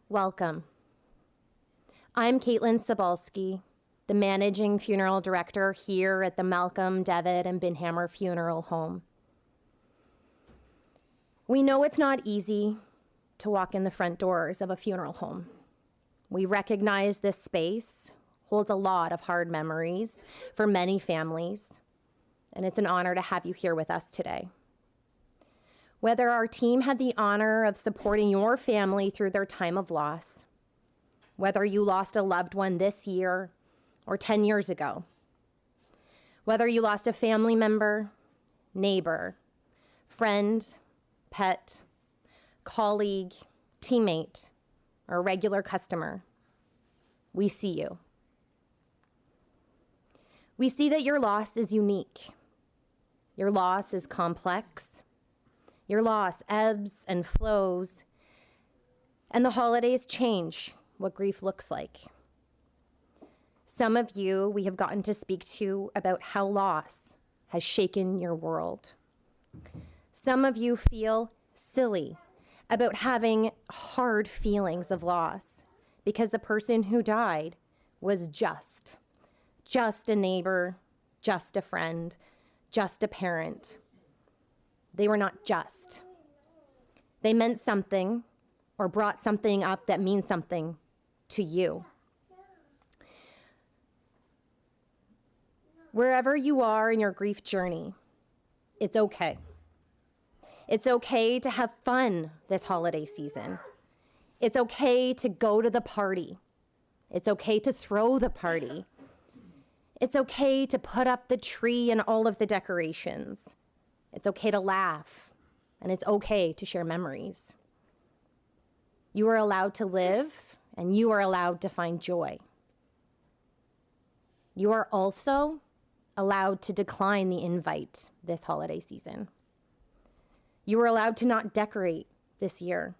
Welcome. I'm Caitlin Sobalski, the managing funeral director here at the Malcolm, Devitt, and Binhammer Funeral Home. We know it's not easy to walk in the front doors of a funeral home. We recognize this space holds a lot of hard memories for many families, and it's an honor to have you here with us today. Whether our team had the honor of supporting your family through their time of loss, whether you lost a loved one this year or 10 years ago, whether you lost a family member, neighbor, friend, pet, colleague, teammate, or regular customer, we see you. We see that your loss is unique. Your loss is complex. Your loss ebbs and flows, and the holidays change what grief looks like. Some of you we have gotten to speak to about how loss has shaken your world. Some of you feel silly about having hard feelings of loss because the person who died was just a neighbor, just a friend, just a parent. They were not just. They meant something or brought something up that means something to you. Wherever you are in your grief journey, it's okay. It's okay to have fun this holiday season. It's okay to go to the party. It's okay to throw the party. It's okay to put up the tree and all of the decorations. It's okay to laugh, and it's okay to share memories. You are allowed to live, and you are allowed to find joy. You are also allowed to decline the invite this holiday season. You are allowed to not decorate this year.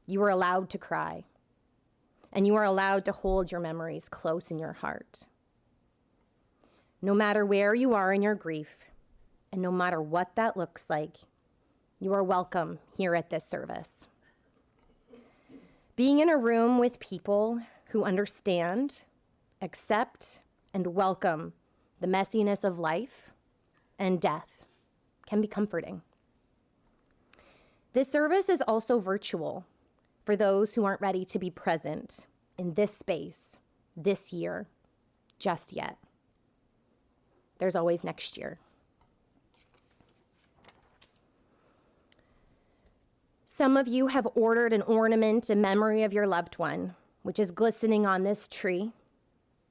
You are allowed to cry, and you are allowed to hold your memories close in your heart. No matter where you are in your grief, and no matter what that looks like, you are welcome here at this service. Being in a room with people who understand, accept, and welcome the messiness of life and death can be comforting. This service is also virtual for those who aren't ready to be present in this space this year just yet. There's always next year. Some of you have ordered an ornament in memory of your loved one, which is glistening on this tree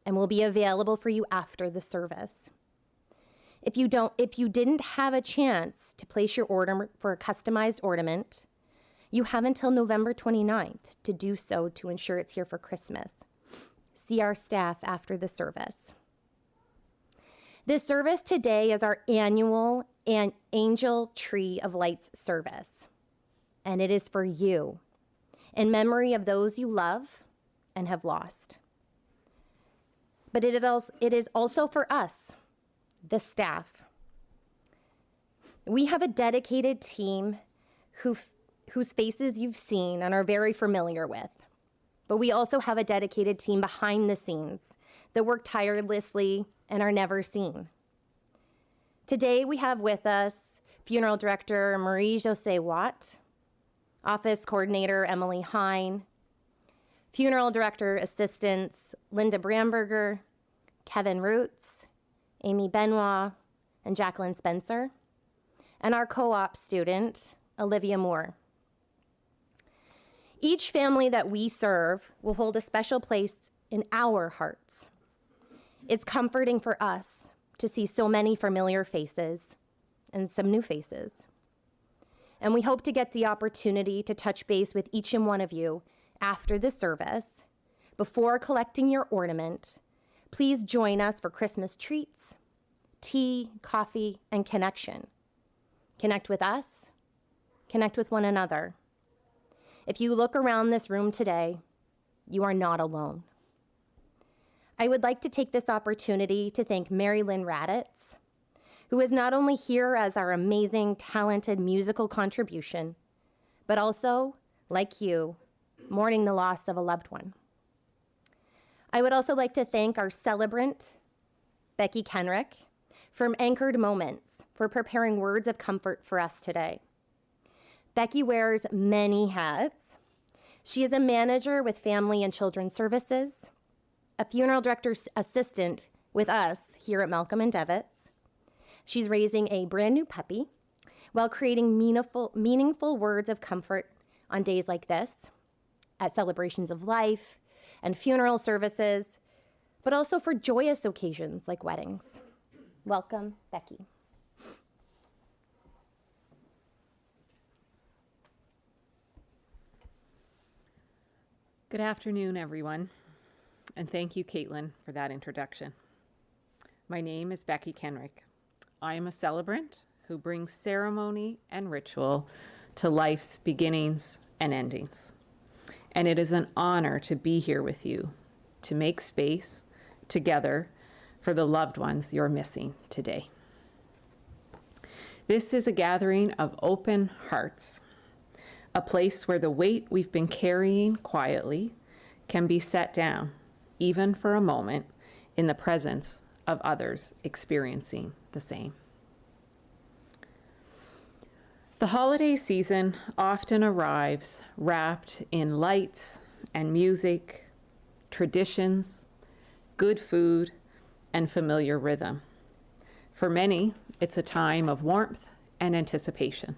and will be available for you after the service. If you didn't have a chance to place your order for a customized ornament, you have until November 29th to do so to ensure it's here for Christmas. See our staff after the service. This service today is our annual Angel Tree of Lights service. And it is for you, in memory of those you love and have lost. But it is also for us, the staff. We have a dedicated team whose faces you've seen and are very familiar with. But we also have a dedicated team behind the scenes that work tirelessly and are never seen. Today we have with us Funeral Director Marie-Josée Watt, Office Coordinator Emily Hine, Funeral Director Assistants Linda Bramberger, Kevin Roots, Amy Benoit, and Jacqueline Spencer, and our co-op student, Olivia Moore. Each family that we serve will hold a special place in our hearts. It's comforting for us to see so many familiar faces and some new faces. And we hope to get the opportunity to touch base with each and one of you after the service. Before collecting your ornament, please join us for Christmas treats, tea, coffee, and connection. Connect with us, connect with one another. If you look around this room today, you are not alone. I would like to take this opportunity to thank Mary Lynn Raditz, who is not only here as our amazing, talented musical contribution, but also, like you, mourning the loss of a loved one. I would also like to thank our celebrant, Becky Kenrick, from Anchored Moments for preparing words of comfort for us today. Becky wears many hats. She is a manager with Family and Children's Services, a funeral director's assistant with us here at Malcolm and Devitt's. She's raising a brand new puppy while creating meaningful words of comfort on days like this, at celebrations of life and funeral services, but also for joyous occasions like weddings. Welcome, Becky. Good afternoon, everyone, and thank you, Caitlin, for that introduction. My name is Becky Kenrick. I am a celebrant who brings ceremony and ritual to life's beginnings and endings. And it is an honor to be here with you, to make space together for the loved ones you're missing today. This is a gathering of open hearts, a place where the weight we've been carrying quietly can be set down, even for a moment, in the presence of others experiencing the same. The holiday season often arrives wrapped in lights and music, traditions, good food, and familiar rhythm. For many, it's a time of warmth and anticipation.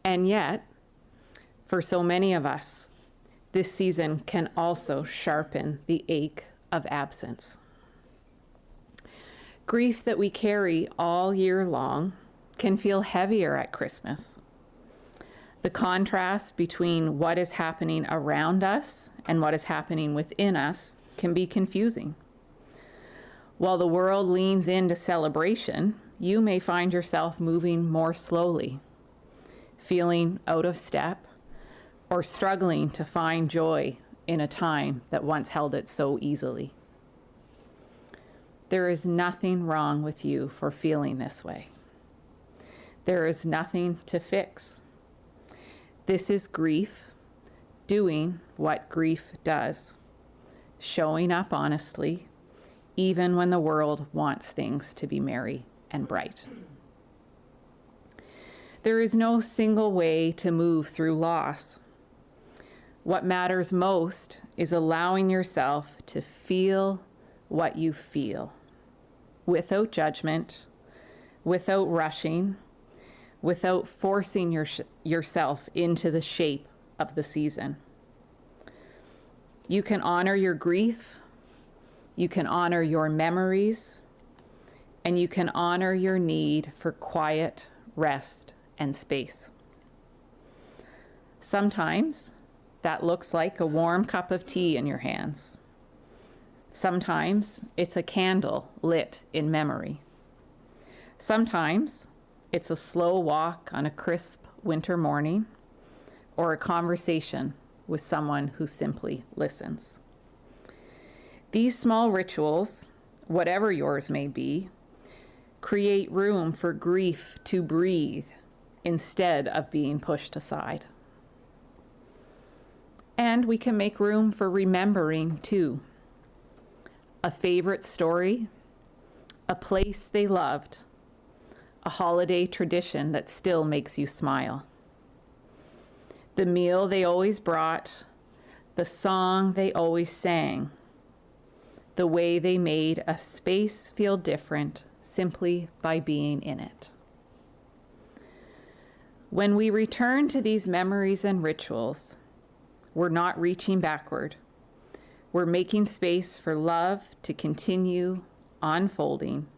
And yet, for so many of us, this season can also sharpen the ache of absence. Grief that we carry all year long can feel heavier at Christmas. The contrast between what is happening around us and what is happening within us can be confusing. While the world leans into celebration, you may find yourself moving more slowly, feeling out of step, or struggling to find joy in a time that once held it so easily. There is nothing wrong with you for feeling this way. There is nothing to fix. This is grief doing what grief does, showing up honestly, even when the world wants things to be merry and bright. There is no single way to move through loss. What matters most is allowing yourself to feel what you feel, without judgment, without rushing, without forcing yourself into the shape of the season. You can honor your grief, you can honor your memories, and you can honor your need for quiet rest and space. Sometimes that looks like a warm cup of tea in your hands. Sometimes it's a candle lit in memory. Sometimes it's a slow walk on a crisp winter morning, or a conversation with someone who simply listens. These small rituals, whatever yours may be, create room for grief to breathe instead of being pushed aside. And we can make room for remembering too. A favorite story, a place they loved, a holiday tradition that still makes you smile. The meal they always brought, the song they always sang, the way they made a space feel different simply by being in it. When we return to these memories and rituals, we're not reaching backward. We're making space for love to continue unfolding,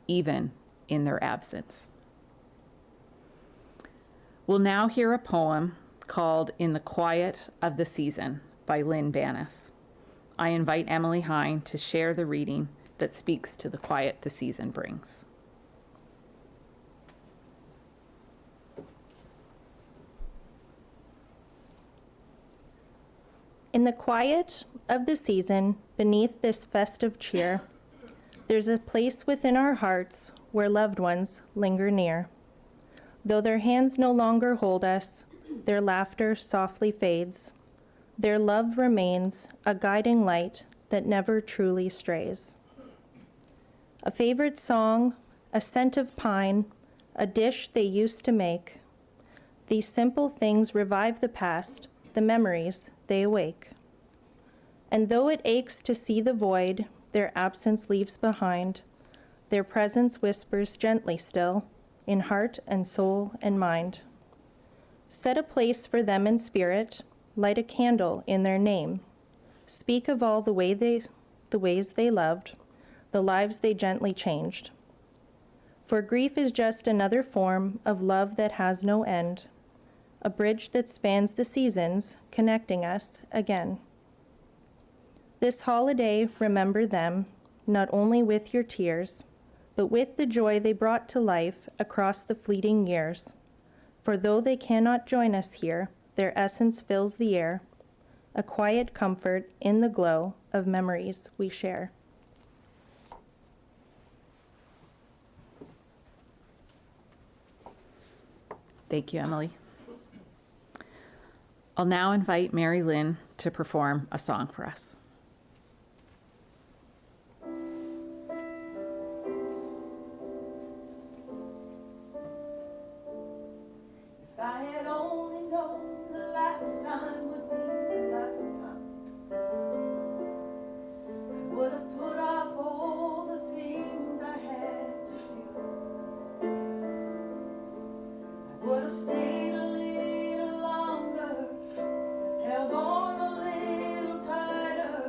even in their absence. We'll now hear a poem called In the Quiet of the Season by Lynn Bannis. I invite Emily Hine to share the reading that speaks to the quiet the season brings. In the quiet of the season, beneath this festive cheer, there's a place within our hearts where loved ones linger near. Though their hands no longer hold us, Their laughter softly fades. Their love remains a guiding light that never truly strays. A favorite song, a scent of pine, a dish they used to make. These simple things revive the past, the memories they awake. And though it aches to see the void their absence leaves behind, their presence whispers gently still in heart and soul and mind. Set a place for them in spirit, light a candle in their name. Speak of all the ways they loved, the lives they gently changed. For grief is just another form of love that has no end, a bridge that spans the seasons, connecting us again. This holiday, remember them, not only with your tears, but with the joy they brought to life across the fleeting years. For though they cannot join us here, their essence fills the air, a quiet comfort in the glow of memories we share. Thank you, Emily. I'll now invite Mary Lynn to perform a song for us. If I had only known the last time would be the last time, I would have put off all the things I had to do. I would have stayed a little longer, held on a little tighter,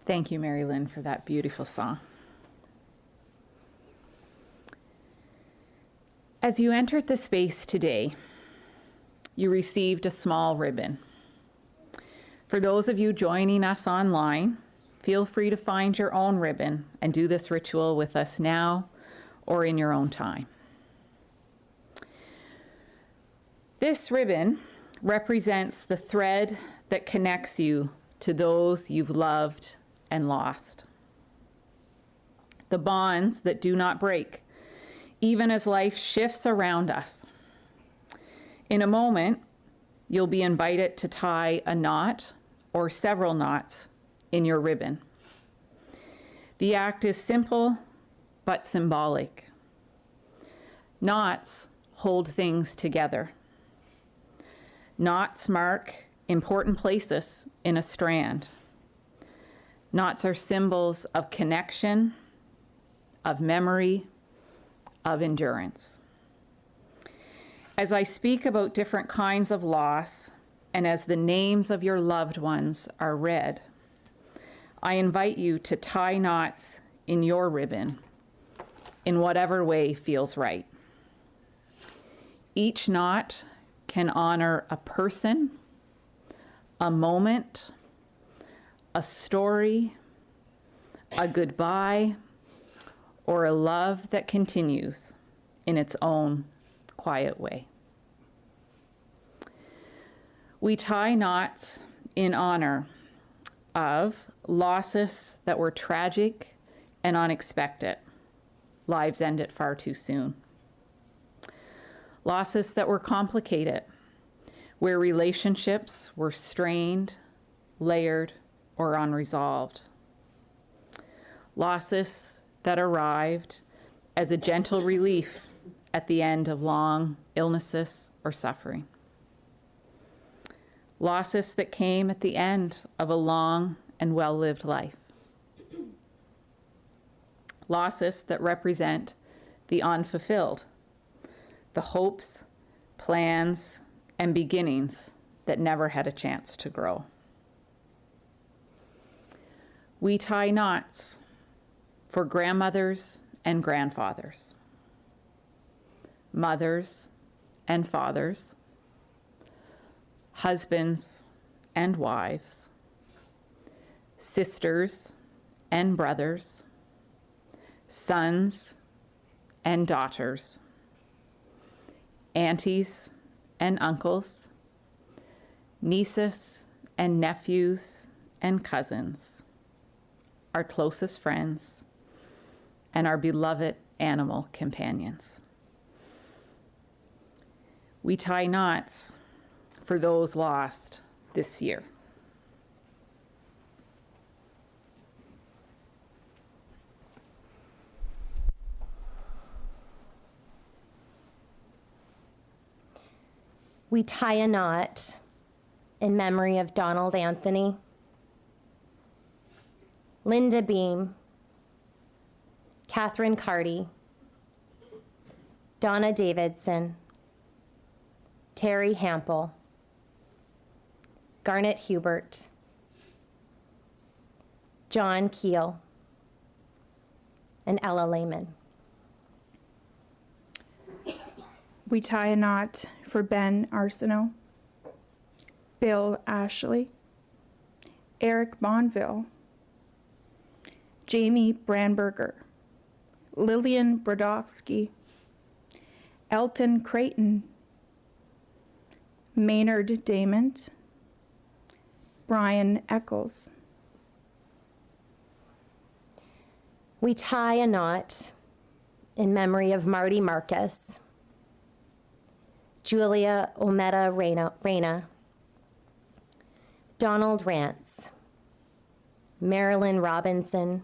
Thank you, Mary Lynn, for that beautiful song. As you entered the space today, you received a small ribbon. For those of you joining us online, feel free to find your own ribbon and do this ritual with us now or in your own time. This ribbon represents the thread that connects you to those you've loved and lost. The bonds that do not break, even as life shifts around us. In a moment, you'll be invited to tie a knot or several knots in your ribbon. The act is simple but symbolic. Knots hold things together. Knots mark important places in a strand. Knots are symbols of connection, of memory, of endurance. As I speak about different kinds of loss, and as the names of your loved ones are read, I invite you to tie knots in your ribbon in whatever way feels right. Each knot can honor a person, a moment, a story, a goodbye, or a love that continues in its own quiet way. We tie knots in honor of losses that were tragic and unexpected. Lives ended far too soon. Losses that were complicated, where relationships were strained, layered, or unresolved. Losses that arrived as a gentle relief at the end of long illnesses or suffering. Losses that came at the end of a long and well-lived life. Losses that represent the unfulfilled, the hopes, plans, and beginnings that never had a chance to grow. We tie knots for grandmothers and grandfathers, mothers and fathers, husbands and wives, sisters and brothers, sons and daughters, aunties and uncles, nieces and nephews and cousins, our closest friends, and our beloved animal companions. We tie knots for those lost this year. We tie a knot in memory of Donald Anthony, Linda Beam, Catherine Carty, Donna Davidson, Terry Hample, Garnet Hubert, John Keel, and Ella Lehman. We tie a knot for Ben Arsenault, Bill Ashley, Eric Bonville, Jamie Brandberger, Lillian Brodowski, Elton Creighton, Maynard Damon, Brian Eccles. We tie a knot in memory of Marty Marcus, Julia Ometa Reyna, Donald Rance, Marilyn Robinson,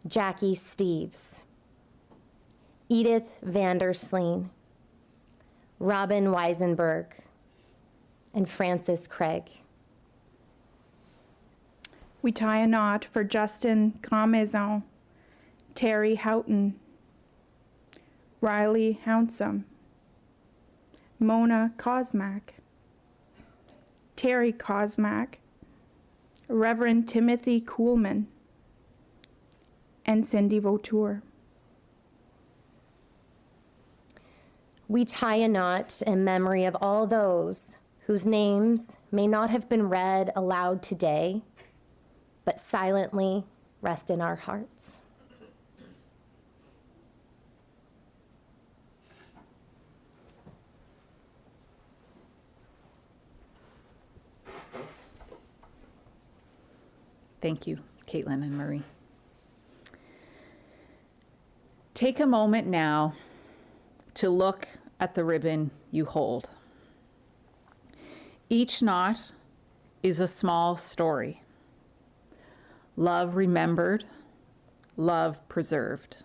Jackie Steves, Edith Vandersleen, Robin Weisenberg, and Francis Craig. We tie a knot for Justin Commaison, Terry Houghton, Riley Hounsome, Mona Kosmak, Terry Kosmak, Reverend Timothy Kuhlman, and Cindy Vautour. We tie a knot in memory of all those whose names may not have been read aloud today, but silently rest in our hearts. Thank you, Caitlin and Marie. Take a moment now to look at the ribbon you hold. Each knot is a small story. Love remembered, love preserved.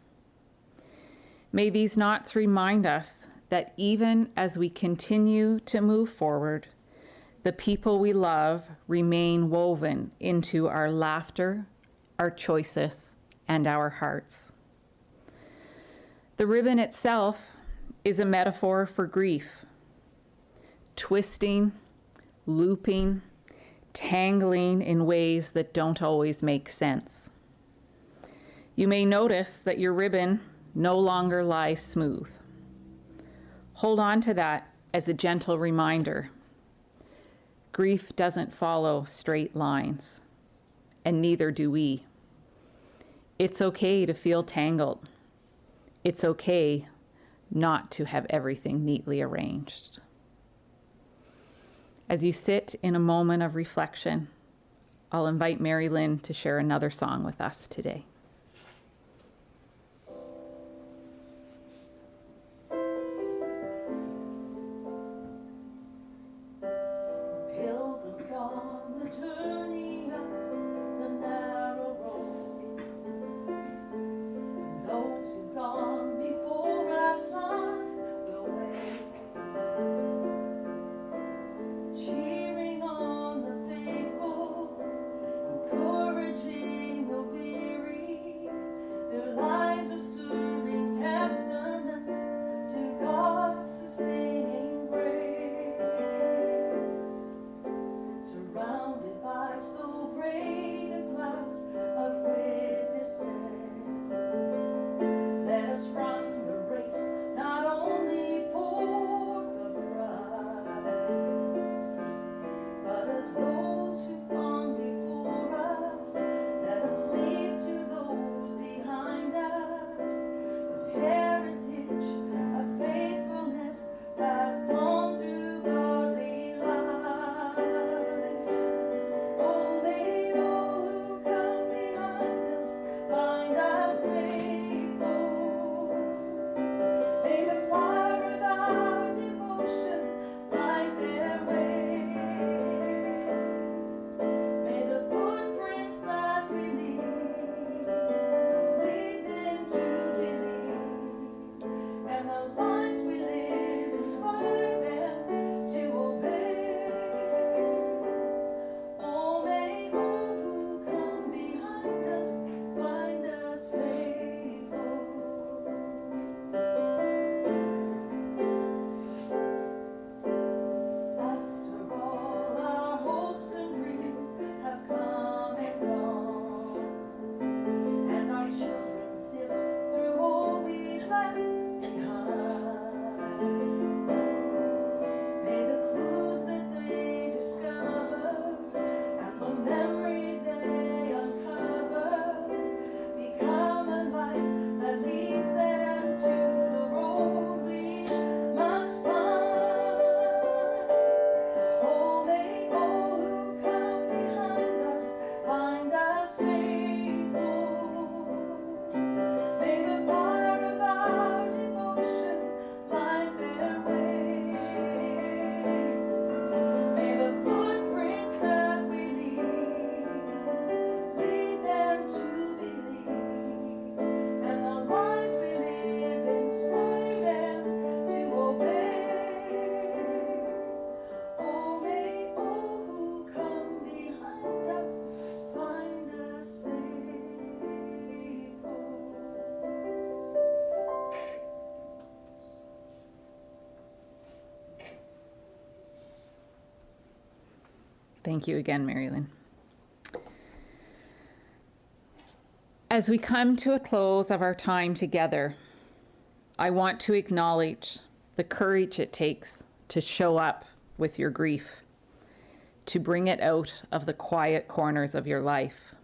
May these knots remind us that even as we continue to move forward, the people we love remain woven into our laughter, our choices, and our hearts. The ribbon itself is a metaphor for grief, twisting, looping, tangling in ways that don't always make sense. You may notice that your ribbon no longer lies smooth. Hold on to that as a gentle reminder. Grief doesn't follow straight lines, and neither do we. It's okay to feel tangled. It's okay not to have everything neatly arranged. As you sit in a moment of reflection, I'll invite Mary Lynn to share another song with us today. Pilgrims on the journey up the narrow road, and those who've gone before us light the way, cheering on the faithful, encouraging the weary. Their lives a stirring testament to God's sustaining grace. Surrounded by so great a cloud of witnesses, let us run the race not only for the prize, but as those who've gone before us, let us leave to those behind us the heritage of faithfulness passed on through godly lives. Oh, may all who come behind us find us faithful. May the fire of our devotion light their way. May the footprints that we leave lead them to believe, and the lives we live inspire them to obey. Oh, may all who come behind us find us faithful. After all our hopes and dreams have come and gone, and our children sift through all we've left behind, may the clues that they discover and the memories they uncover become a light that leads them to the road we must find. Oh, may all who come behind us find us faithful. May the fire of our devotion light their way. May the footprints that we leave lead them to believe, and the lives we live inspire them to obey. Oh, may all who come behind us find us faithful. Thank you again, Mary Lynn. As we come to a close of our time together, I want to acknowledge the courage it takes to show up with your grief, to bring it out of the quiet corners of your life.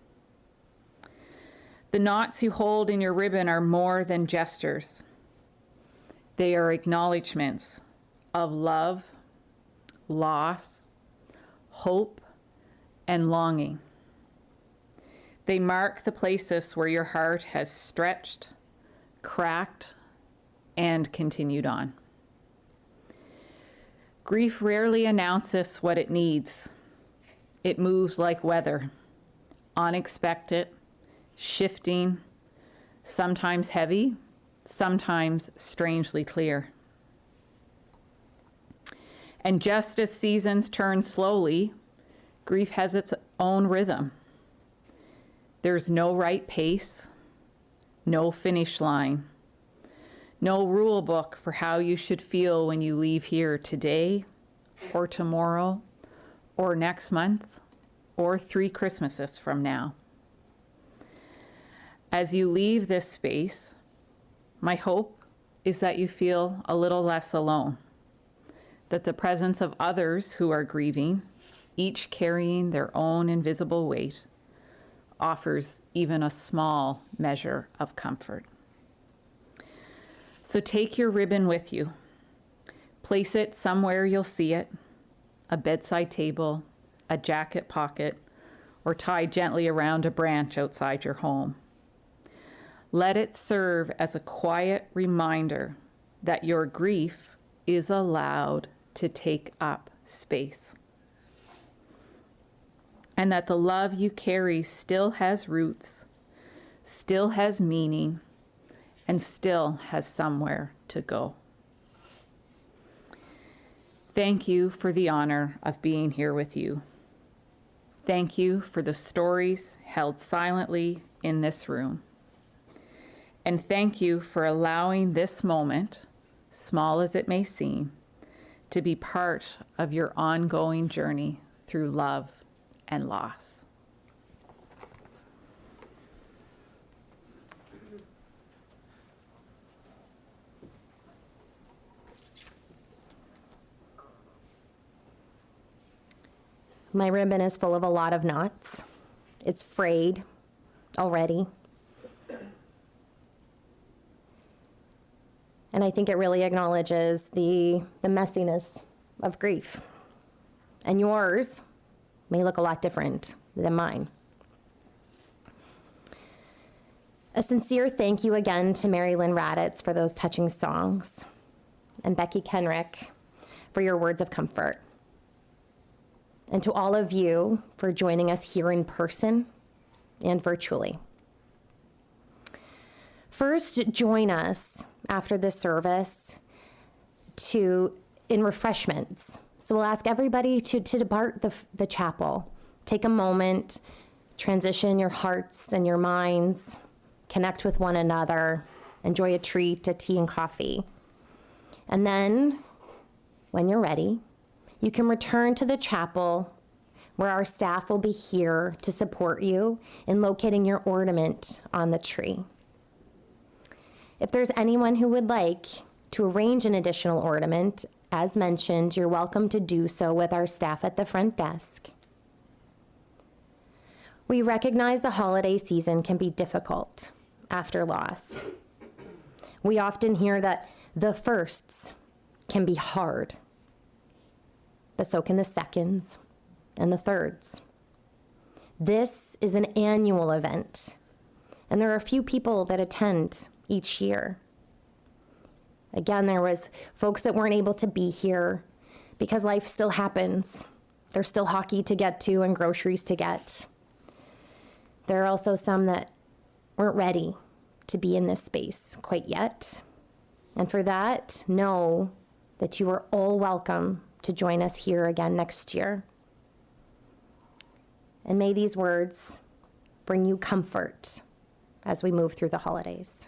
The knots you hold in your ribbon are more than gestures. They are acknowledgments of love, loss, hope, and longing. They mark the places where your heart has stretched, cracked, and continued on. Grief rarely announces what it needs. It moves like weather, unexpected, shifting, sometimes heavy, sometimes strangely clear. And just as seasons turn slowly, grief has its own rhythm. There's no right pace, no finish line, no rule book for how you should feel when you leave here today or tomorrow or next month or 3 Christmases from now. As you leave this space, my hope is that you feel a little less alone, that the presence of others who are grieving, each carrying their own invisible weight, offers even a small measure of comfort. So take your ribbon with you. Place it somewhere you'll see it, a bedside table, a jacket pocket, or tie gently around a branch outside your home. Let it serve as a quiet reminder that your grief is allowed to take up space, and that the love you carry still has roots, still has meaning, and still has somewhere to go. Thank you for the honor of being here with you. Thank you for the stories held silently in this room. And thank you for allowing this moment, small as it may seem, to be part of your ongoing journey through love and loss. My ribbon is full of a lot of knots. It's frayed already. And I think it really acknowledges the messiness of grief. And yours may look a lot different than mine. A sincere thank you again to Mary Lynn Raditz for those touching songs, and Becky Kenrick for your words of comfort. And to all of you for joining us here in person and virtually. First, join us after the service in refreshments. So we'll ask everybody to depart the chapel. Take a moment, transition your hearts and your minds, connect with one another, enjoy a treat, a tea and coffee. And then, when you're ready, you can return to the chapel where our staff will be here to support you in locating your ornament on the tree. If there's anyone who would like to arrange an additional ornament, as mentioned, you're welcome to do so with our staff at the front desk. We recognize the holiday season can be difficult after loss. We often hear that the firsts can be hard, but so can the seconds and the thirds. This is an annual event, and there are a few people that attend each year. Again, there was folks that weren't able to be here because life still happens. There's still hockey to get to and groceries to get. There are also some that weren't ready to be in this space quite yet. And for that, know that you are all welcome to join us here again next year. And may these words bring you comfort as we move through the holidays.